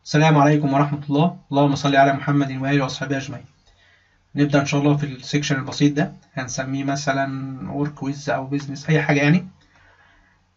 السلام عليكم ورحمة الله. اللهم صل على محمد وآله وأصحابه أجمعين. نبدأ إن شاء الله في السكشن البسيط ده، هنسميه مثلا ورك ويز أو بيزنس، أي حاجة يعني.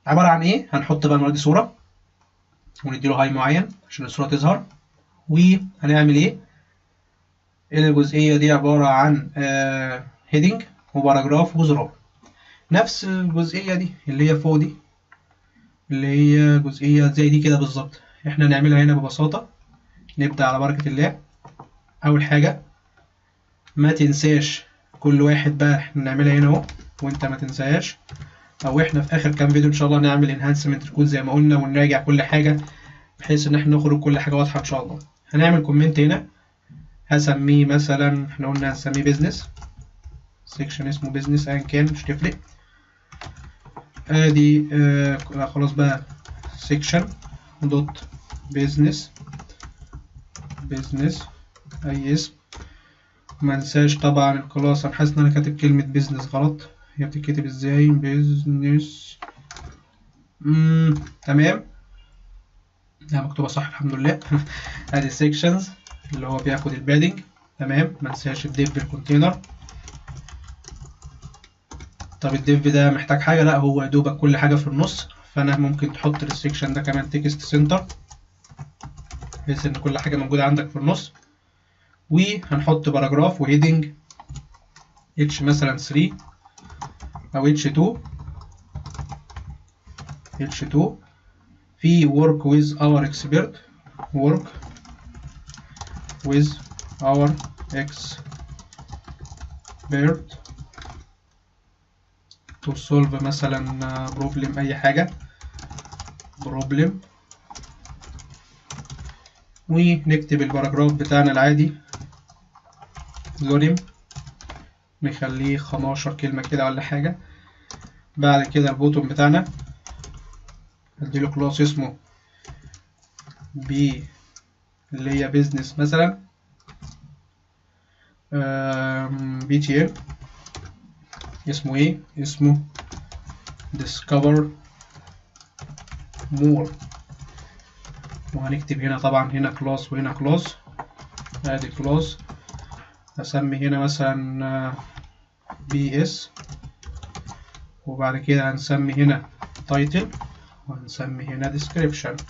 عبارة عن إيه؟ هنحط بقى المرة دي صورة ونديله هاي معين عشان الصورة تظهر. وهنعمل إيه؟ الجزئية دي عبارة عن هيدنج وباراجراف وزرار. نفس الجزئية دي اللي هي فوق دي، اللي هي جزئية زي دي كده بالظبط. إحنا نعملها هنا ببساطة. نبدأ على بركة الله. أول حاجة ما تنساش كل واحد بقى احنا نعملها هنا اهو، وانت ما تنساهاش، او احنا في اخر كام فيديو ان شاء الله نعمل انهانسمنت الكود زي ما قلنا ونراجع كل حاجه بحيث ان احنا نخرج كل حاجه واضحه ان شاء الله. هنعمل كومنت هنا، هسميه مثلا، احنا قلنا هنسميه بيزنس، سيكشن اسمه بيزنس ايا كان مش تفرق. ادي خلاص بقى سيكشن دوت بيزنس اي اسم. ما ننساش طبعا الكلاس. انا حاسس ان انا كاتب كلمة بيزنس غلط، هي بتتكتب ازاي؟ بيزنس. تمام، هي مكتوبة صح الحمد لله. ادي سيكشنز اللي هو بياخد البادنج. تمام، ما ننساش الديف بالكونتينر. طب الديف ده محتاج حاجة؟ لا، هو يا دوبك كل حاجة في النص، فانا ممكن تحط للسيكشن ده كمان تكست سنتر بحيث ان كل حاجة موجودة عندك في النص. وهنحط باراجراف وهيدنج اتش مثلا 3 او اتش 2 في work with our expert to solve مثلا problem، اي حاجة problem. ونكتب الباراجراف بتاعنا العادي لوريم، نخليه 15 كلمة كده ولا حاجة. بعد كده البوتون بتاعنا اديله كلاس اسمه بي اللي هي بيزنس مثلا بي تي ال. اسمه ايه؟ اسمه discover more. وهنكتب هنا طبعا هنا كلاس وهنا كلاس. ادي كلاس، هسمي هنا مثلا بي اس، وبعد كده هنسمي هنا تايتل، وهنسمي هنا description.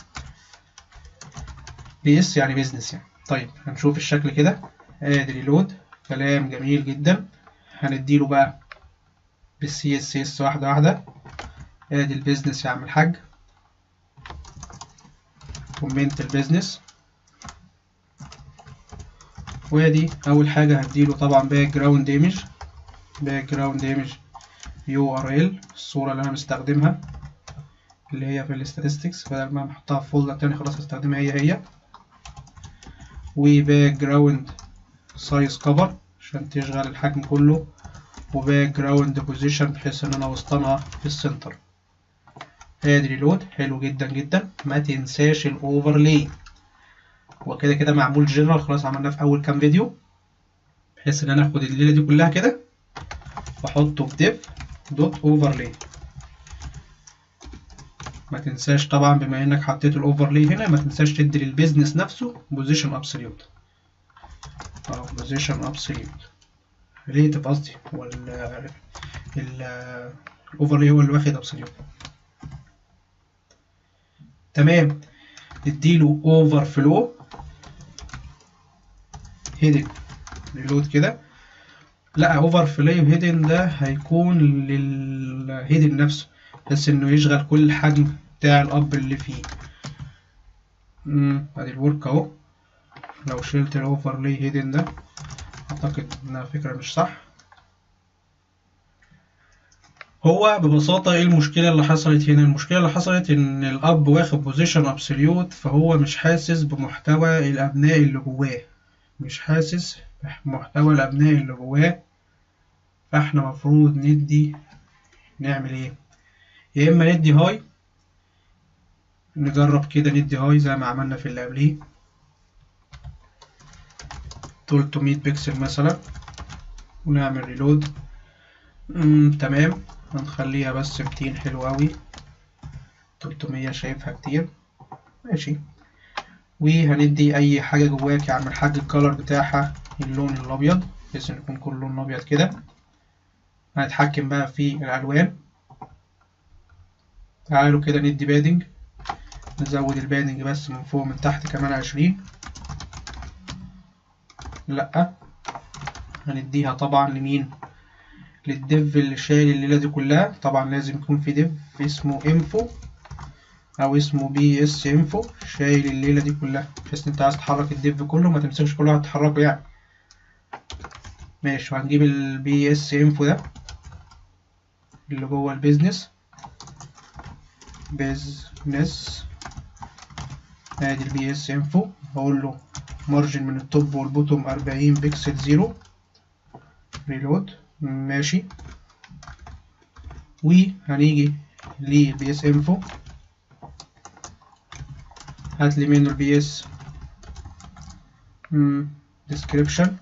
بي اس يعني بيزنس يعني. طيب هنشوف الشكل كده. ادي ريلود، كلام جميل جدا. هنديله بقى بالسي اس اس واحدة واحدة. ادي البيزنس يا عم الحاج، كومنت البيزنس. وادي اول حاجة هديله طبعا باك جراوند ايمج يو ار ال، الصورة اللي انا مستخدمها اللي هي في الاستاتستكس، بدل ما نحطها في فولدر تاني خلاص هستخدمها هي. وباك جراوند سايز كفر عشان تشغل الحجم كله، وباك جراوند بوزيشن بحيث ان انا وسطنها في السنتر. ادي ريلود، حلو جدا جدا. ما تنساش الاوفرلاي، هو كده كده معمول جنرال خلاص، عملناه في اول كام فيديو، بحيث ان انا اخد الليله دي كلها كده واحطه في ديف دوت اوفرلاي. ما تنساش طبعا بما انك حطيت الاوفرلاي هنا، ما تنساش تدي للبيزنس نفسه بوزيشن ابسوليوت او بوزيشن ابسوليوت ريليتيف، قصدي هو الاوفرلاي هو اللي واخد ابسوليوت. تمام، نديله اوفر فلو هيدن ريلود كده. لا، اوفر فلو هيدن ده هيكون للهيدن نفسه بس انه يشغل كل الحجم بتاع الاب اللي فيه. ادي الورك اهو. لو شلت الاوفرلاي هيدن ده اعتقد انها فكرة مش صح. هو ببساطة ايه المشكلة اللي حصلت هنا؟ المشكلة اللي حصلت ان الاب واخد بوزيشن ابسوليوت، فهو مش حاسس بمحتوى الابناء اللي جواه، مش حاسس بمحتوى الابناء اللي جواه. فاحنا مفروض نعمل ايه؟ يا اما ندي هاي، نجرب كده ندي هاي زي ما عملنا في اللي قبليه 300 بكسل مثلا ونعمل ريلود. تمام، هنخليها بس 200، حلو اوي. 300 شايفها كتير، ماشي. وهندي اي حاجه جواك يا عم الحاج الكالر بتاعها اللون الابيض، بحيث ان يكون كل لون ابيض كده. هنتحكم بقى في الالوان. تعالوا كده ندي بادنج، نزود البادنج بس من فوق من تحت كمان 20. لأ، هنديها طبعا لمين؟ للديف اللي شايل الليلة دي كلها. طبعا لازم يكون في ديف اسمه انفو او اسمه بي اس انفو شايل الليلة دي كلها، بحيث ان انت عايز تحرك الديف كله ما تمسكش كل واحد تحركه يعني. ماشي، وهنجيب البي اس انفو ده اللي جوه البيزنس. ادي البي اس انفو، هقول له مارجن من التوب والبوتوم 40 بكسل زيرو. ريلود. ماشي، وهنيجي للبي اس انفو، هاتلي منه البي اس ديسكريبشن.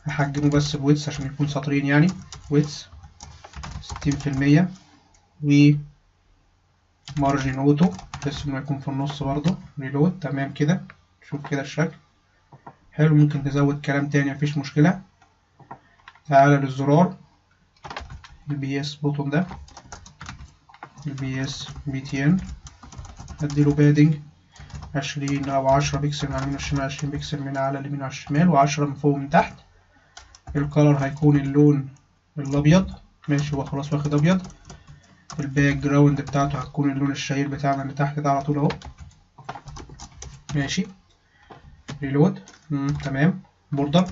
هحجمه بس بويتس عشان يكون سطرين يعني. ويتس 60%، ومارجن اوتو بحيث انه يكون في النص برضه. ريلود. تمام كده، شوف كده الشكل حلو. ممكن تزود كلام تاني مفيش مشكلة. تعالى للزرار البي اس بوتون ده، البي اس 200، اديله بادنج 20 او 10 بكسل على اليمين والشمال، 20 بكسل من على اليمين وعلى الشمال، و10 من فوق ومن تحت. الكالر هيكون اللون الابيض. ماشي، هو خلاص واخد ابيض. الباك جراوند بتاعته هتكون اللون الشهير بتاعنا اللي تحت ده على طول اهو. ماشي، ريلود. تمام. بوردر،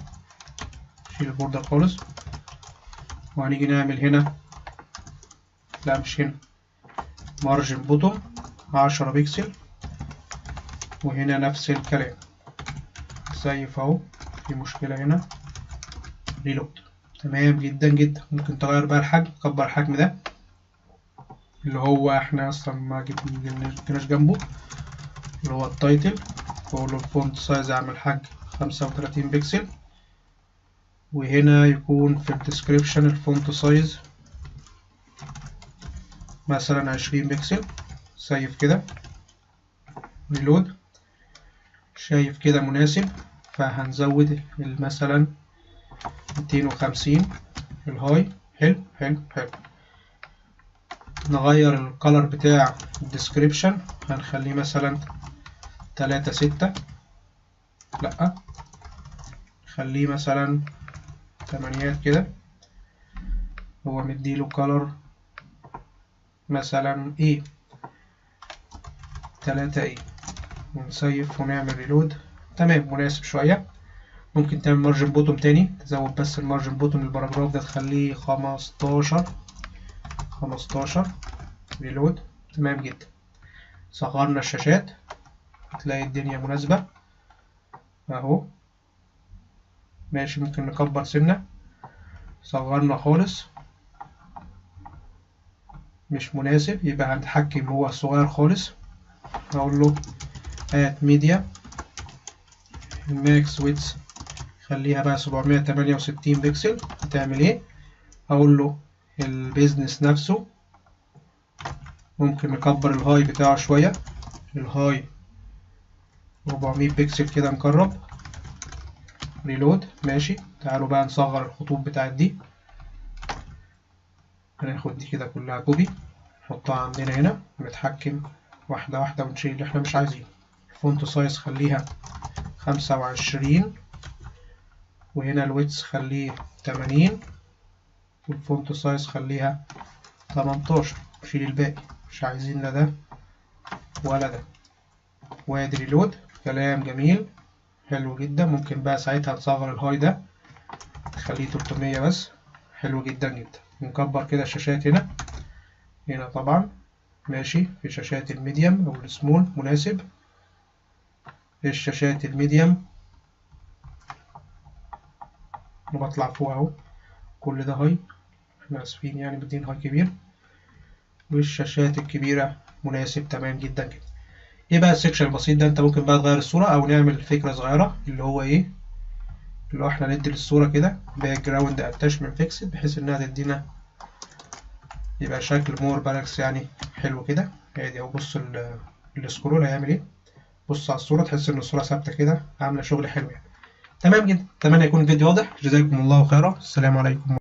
شيل البوردر خالص. وهنيجي نعمل هنا، لا مش هنا، مارجن بوتوم 10 بكسل، وهنا نفس الكلام. سيف اهو، في مشكلة هنا. ريلود. تمام جدا جدا. ممكن تغير بقى الحجم، تكبر الحجم ده اللي هو احنا اصلا ما جبناش جنبه، اللي هو التايتل. واقول له الفونت سايز اعمل حجم 35 بكسل، وهنا يكون في الديسكريبشن الفونت سايز مثلا 20 بكسل. سيف كده. ريلود. شايف كده مناسب، فهنزود مثلا 250 الهاي. حلو حلو حلو. نغير الكالر بتاع الديسكريبشن، هنخليه مثلا 3.6. لأ، خليه مثلا 8 كده. هو مديله كالر مثلا ايه 3 ايه. ونسيف ونعمل ريلود. تمام، مناسب شوية. ممكن تعمل مارجن بوتوم تاني، تزود بس المارجن بوتوم الباراجراف ده تخليه 15. ريلود. تمام جدا. صغرنا الشاشات، هتلاقي الدنيا مناسبة اهو. ماشي، ممكن نكبر سنة. صغرنا خالص مش مناسب، يبقى هنتحكم هو صغير خالص. هقول له هات ميديا، الماكس ويتس خليها بقى 768 بكسل. هتعمل ايه؟ هقول له البيزنس نفسه ممكن نكبر الهاي بتاعه شوية. الهاي 400 بكسل كده نقرب. ريلود. ماشي، تعالوا بقى نصغر الخطوط بتاعت دي. هناخد دي كده كلها كوبي، نحطها عندنا هنا، ونتحكم واحدة واحدة ونشيل اللي احنا مش عايزينه. الفونت سايز خليها 25، وهنا الويتس خليه 80، والفونت سايز خليها 18. شيل الباقي، مش عايزين لا ده ولا ده. وادي ريلود. كلام جميل، حلو جدا. ممكن بقى ساعتها نصغر الهاي ده نخليه 300 بس. حلو جدا جدا. نكبر كده الشاشات هنا طبعا. ماشي، في شاشات الميديم او السمول مناسب. الشاشات الميديم وبطلع فوق اهو، كل ده هاي، احنا اسفين يعني مدين هاي كبير. والشاشات الكبيرة مناسب. تمام جدا جدا. ايه بقى السكشن البسيط ده؟ انت ممكن بقى تغير الصورة او نعمل فكرة صغيرة اللي هو ايه، اللي هو احنا ندي للصورة كده باك جراوند اتاشمنت فيكسد، بحيث انها تدينا يبقى شكل مور بالانس يعني. حلو كده. ادي اهو، بص السكرول هيعمل ايه. بص على الصورة تحس إن الصورة ثابتة كده، عاملة شغل حلو يعني. تمام جدا، أتمنى يكون الفيديو واضح. جزاكم الله خيرا، السلام عليكم.